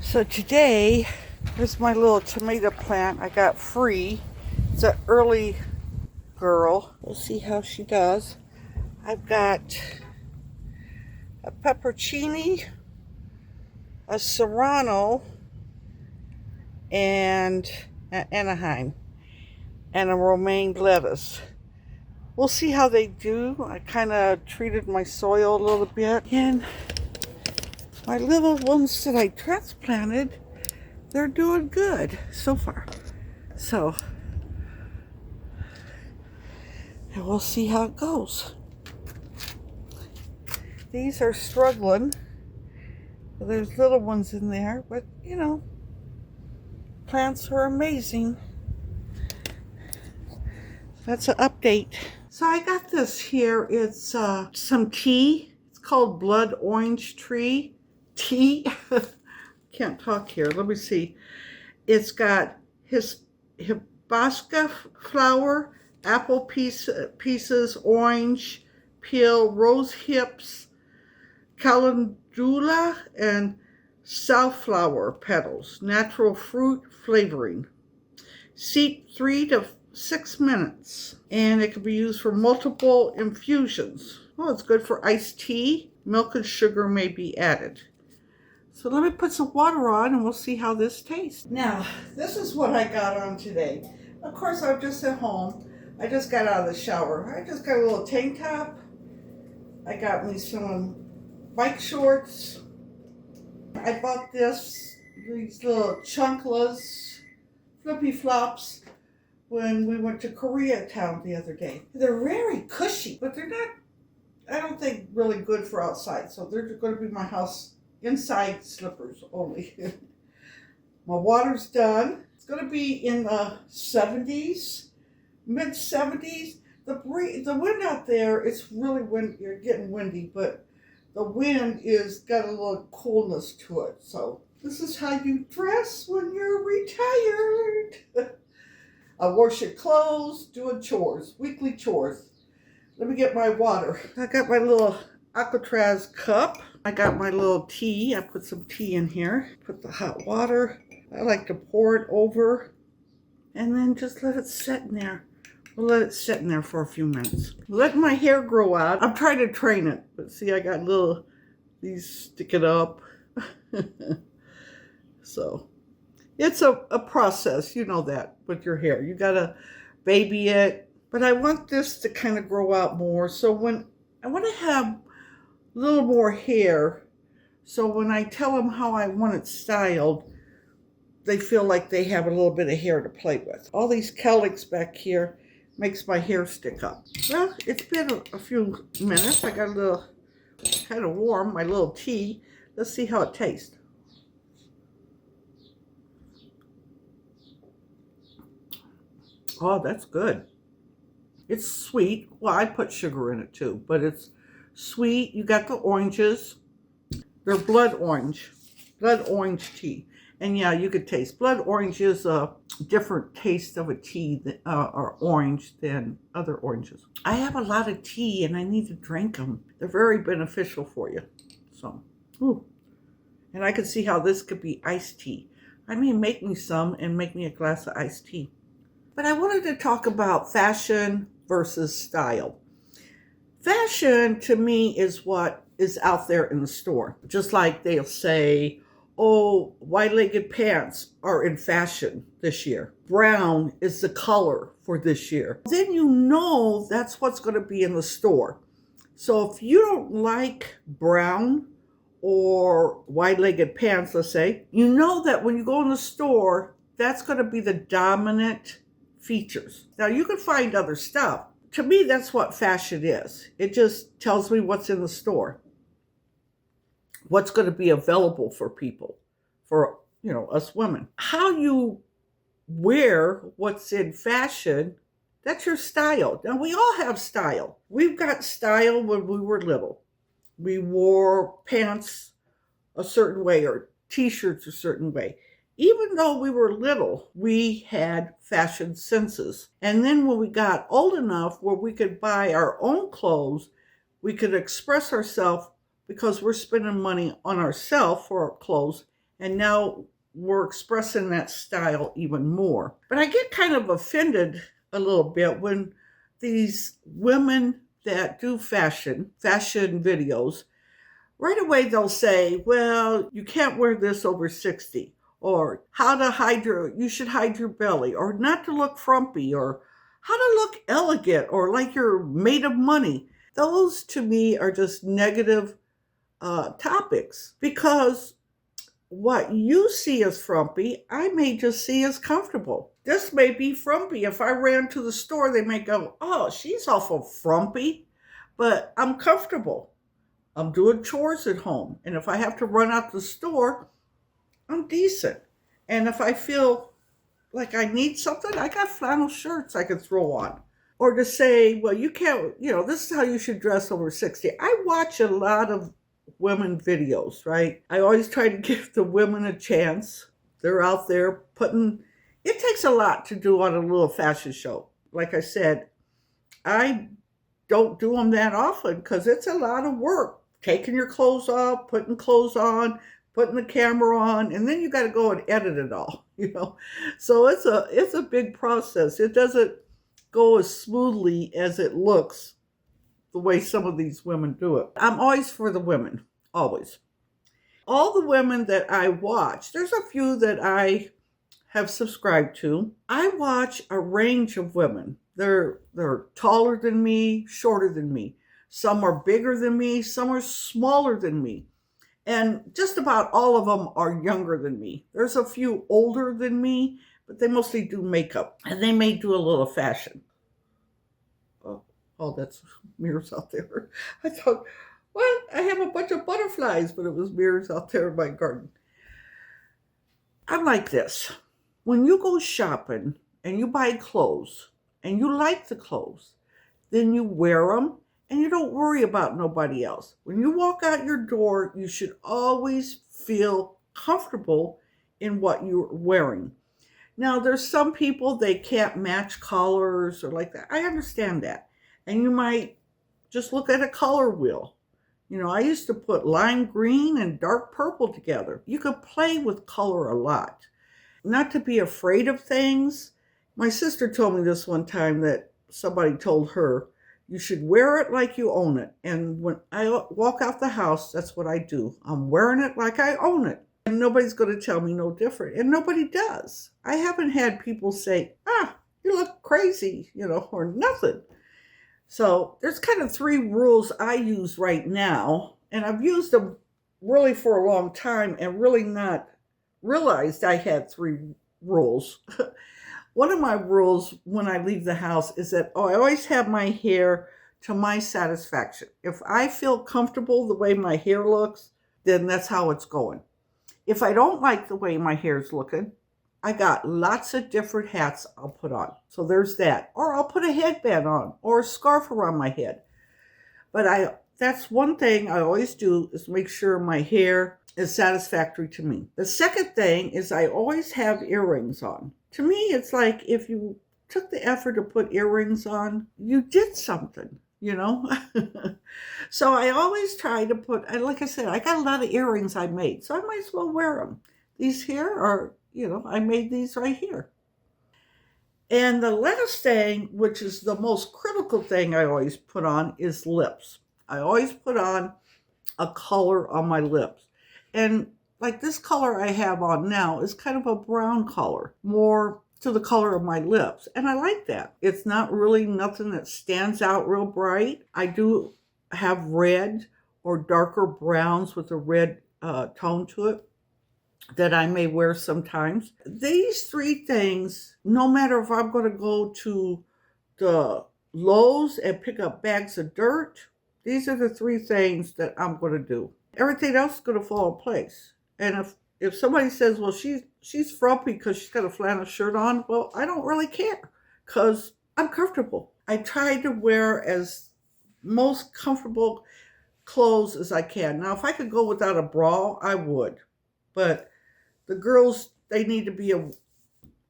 So today, here's my little tomato plant I got free. It's an early girl. We'll see how she does. I've got a peppercini, a serrano, and an Anaheim, and a romaine lettuce. We'll see how they do. I kind of treated my soil a little bit. And my little ones that I transplanted, they're doing good so far. So, and we'll see how it goes. These are struggling. There's little ones in there, but you know, plants are amazing. That's an update. So I got this here. It's some tea. It's called blood orange tree tea. Can't talk here. Let me see. It's got hibiscus flower, apple pieces, orange peel, rose hips, calendula, and safflower petals. Natural fruit flavoring. Steep 3 to 6 minutes, and it can be used for multiple infusions. Oh, it's good for iced tea. Milk and sugar may be added. So let me put some water on and we'll see how this tastes. Now, this is what I got on today. Of course, I'm just at home. I just got out of the shower. I just got a little tank top. I got me some bike shorts. I bought these little chunkless flippy flops when we went to Koreatown the other day. They're very cushy, but they're not, I don't think, really good for outside. So they're going to be my house inside slippers only. My water's done. It's going to be in the 70s, mid 70s. The wind out there, it's really windy. You're getting windy, but the wind is got a little coolness to it. So this is how you dress when you're retired. I wash your clothes, doing chores, weekly chores. Let me get my water. I got my little Alcatraz cup. I got my little tea. I put some tea in here. Put the hot water. I like to pour it over and then just let it sit in there. We'll let it sit in there for a few minutes. Let my hair grow out. I'm trying to train it, but see, I got these sticking up. So it's a process, you know that, with your hair. You gotta baby it. But I want this to kind of grow out more. So when I want to have a little more hair, so when I tell them how I want it styled, they feel like they have a little bit of hair to play with. All these cowlicks back here makes my hair stick up. Well, it's been a few minutes. I got a little kind of warm, my little tea. Let's see how it tastes. Oh, that's good. It's sweet. Well, I put sugar in it too, but it's sweet. You got the oranges. They're blood orange tea. And yeah, you could taste. Blood orange is a different taste of a tea or orange than other oranges. I have a lot of tea and I need to drink them. They're very beneficial for you. So, ooh. And I can see how this could be iced tea. I may make me some and make me a glass of iced tea. But I wanted to talk about fashion versus style. Fashion, to me, is what is out there in the store. Just like they'll say, oh, wide-legged pants are in fashion this year. Brown is the color for this year. Then you know that's what's going to be in the store. So if you don't like brown or wide-legged pants, let's say, you know that when you go in the store, that's going to be the dominant features. Now you can find other stuff. To me, that's what fashion is. It just tells me what's in the store. What's going to be available for people, for, you know, us women. How you wear what's in fashion, that's your style. Now, we all have style. We've got style when we were little. We wore pants a certain way or t-shirts a certain way. Even though we were little, we had fashion senses. And then when we got old enough where we could buy our own clothes, we could express ourselves because we're spending money on ourselves for our clothes, And now we're expressing that style even more. But I get kind of offended a little bit when these women that do fashion videos, right away they'll say, well, you can't wear this over 60, or how to hide you should hide your belly, or not to look frumpy, or how to look elegant, or like you're made of money. Those to me are just negative topics, because what you see as frumpy, I may just see as comfortable. This may be frumpy. If I ran to the store, they may go, oh, she's awful frumpy, but I'm comfortable. I'm doing chores at home. And if I have to run out the store, I'm decent. And if I feel like I need something, I got flannel shirts I can throw on. Or to say, well, you can't, this is how you should dress over 60. I watch a lot of women videos, right? I always try to give the women a chance. They're out there it takes a lot to do on a little fashion show. Like I said, I don't do them that often because it's a lot of work. Taking your clothes off, putting clothes on, putting the camera on, and then you got to go and edit it all, So it's a big process. It doesn't go as smoothly as it looks the way some of these women do it. I'm always for the women, always. All the women that I watch, there's a few that I have subscribed to. I watch a range of women. They're taller than me, shorter than me. Some are bigger than me, some are smaller than me. And just about all of them are younger than me. There's a few older than me, but they mostly do makeup. And they may do a little fashion. Oh, that's mirrors out there. I thought, what? I have a bunch of butterflies, but it was mirrors out there in my garden. I'm like this. When you go shopping and you buy clothes and you like the clothes, then you wear them and you don't worry about nobody else. When you walk out your door, you should always feel comfortable in what you're wearing. Now, there's some people, they can't match colors or like that. I understand that. And you might just look at a color wheel. I used to put lime green and dark purple together. You could play with color a lot. Not to be afraid of things. My sister told me this one time that somebody told her, you should wear it like you own it. And when I walk out the house, that's what I do. I'm wearing it like I own it. And nobody's going to tell me no different. And nobody does. I haven't had people say, you look crazy, or nothing. So there's kind of 3 rules I use right now. And I've used them really for a long time and really not realized I had 3 rules. One of my rules when I leave the house is that I always have my hair to my satisfaction. If I feel comfortable the way my hair looks, then that's how it's going. If I don't like the way my hair's looking, I got lots of different hats I'll put on. So there's that. Or I'll put a headband on or a scarf around my head. But that's one thing I always do, is make sure my hair is satisfactory to me. The second thing is I always have earrings on. To me, it's like if you took the effort to put earrings on, you did something, So I always try to like I said, I got a lot of earrings I made, so I might as well wear them. These here are, I made these right here. And the last thing, which is the most critical thing I always put on, is lips. I always put on a color on my lips. And like this color I have on now is kind of a brown color, more to the color of my lips. And I like that. It's not really nothing that stands out real bright. I do have red or darker browns with a red tone to it that I may wear sometimes. These 3 things, no matter if I'm going to go to the Lowe's and pick up bags of dirt, these are the 3 things that I'm going to do. Everything else is going to fall in place. And if somebody says, well, she's frumpy because she's got a flannel shirt on, well, I don't really care because I'm comfortable. I try to wear as most comfortable clothes as I can. Now, if I could go without a bra, I would. But the girls, they need to be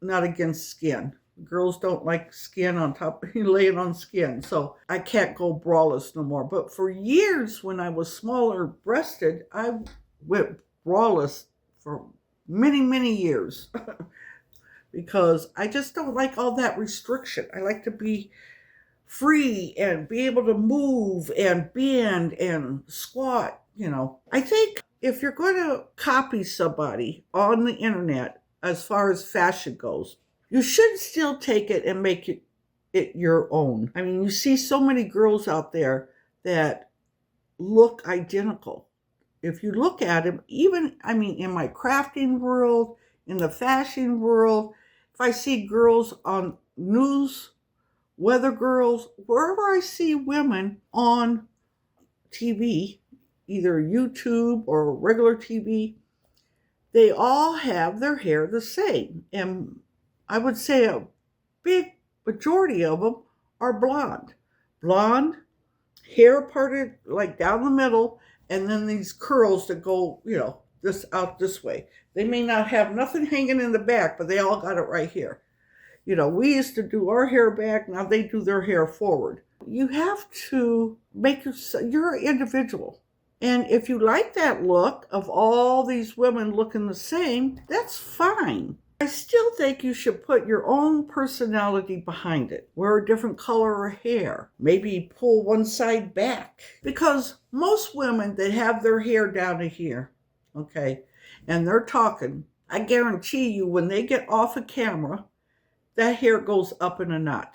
not against skin. Girls don't like skin on top, laying on skin. So I can't go braless no more. But for years when I was smaller breasted, I went braless for many, many years because I just don't like all that restriction. I like to be free and be able to move and bend and squat, you know. I think if you're going to copy somebody on the internet as far as fashion goes, you should still take it and make it your own. I mean, you see so many girls out there that look identical. If you look at them, even, I mean, in my crafting world, in the fashion world, if I see girls on news, weather girls, wherever I see women on TV, either YouTube or regular TV, they all have their hair the same. And I would say a big majority of them are blonde. Blonde, hair parted like down the middle, and then these curls that go, you know, this out this way. They may not have nothing hanging in the back, but they all got it right here. You know, we used to do our hair back, now they do their hair forward. You have to make you're an individual. And if you like that look of all these women looking the same, that's fine. I still think you should put your own personality behind it. Wear a different color of hair. Maybe pull one side back. Because most women that have their hair down to here, okay, and they're talking, I guarantee you when they get off a camera, that hair goes up in a knot.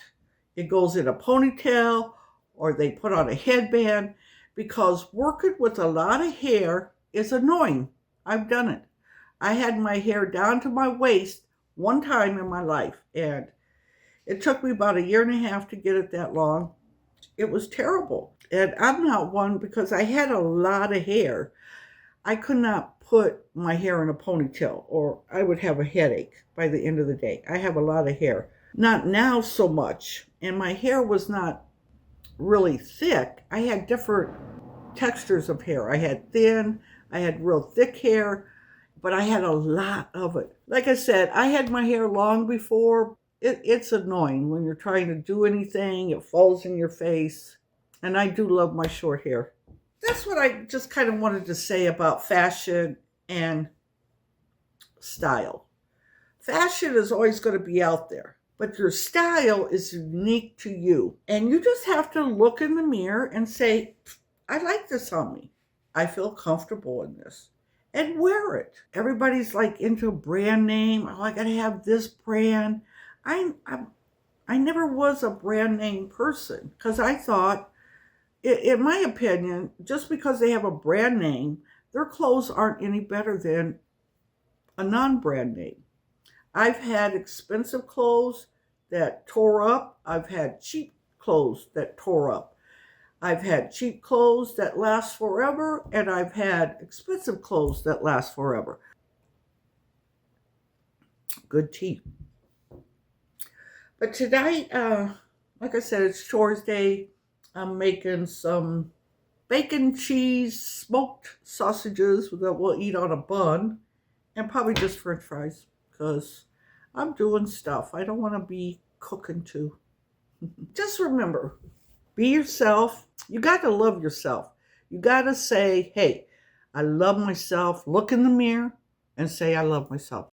It goes in a ponytail or they put on a headband because working with a lot of hair is annoying. I've done it. I had my hair down to my waist one time in my life, and it took me about 1.5 years to get it that long. It was terrible. And I'm not one because I had a lot of hair. I could not put my hair in a ponytail or I would have a headache by the end of the day. I have a lot of hair. Not now so much. And my hair was not really thick. I had different textures of hair. I had thin, I had real thick hair, but I had a lot of it. Like I said, I had my hair long before. It's annoying when you're trying to do anything. It falls in your face. And I do love my short hair. That's what I just kind of wanted to say about fashion and style. Fashion is always going to be out there, but your style is unique to you. And you just have to look in the mirror and say, I like this on me. I feel comfortable in this. And wear it. Everybody's like into a brand name. Oh, I got to have this brand. I never was a brand name person because I thought, in my opinion, just because they have a brand name, their clothes aren't any better than a non-brand name. I've had expensive clothes that tore up. I've had cheap clothes that tore up. I've had cheap clothes that last forever, and I've had expensive clothes that last forever. Good tea. But tonight, like I said, it's chores day. I'm making some bacon, cheese, smoked sausages that we'll eat on a bun, and probably just French fries because I'm doing stuff. I don't want to be cooking too. Just remember, be yourself. You got to love yourself. You got to say, hey, I love myself. Look in the mirror and say, I love myself.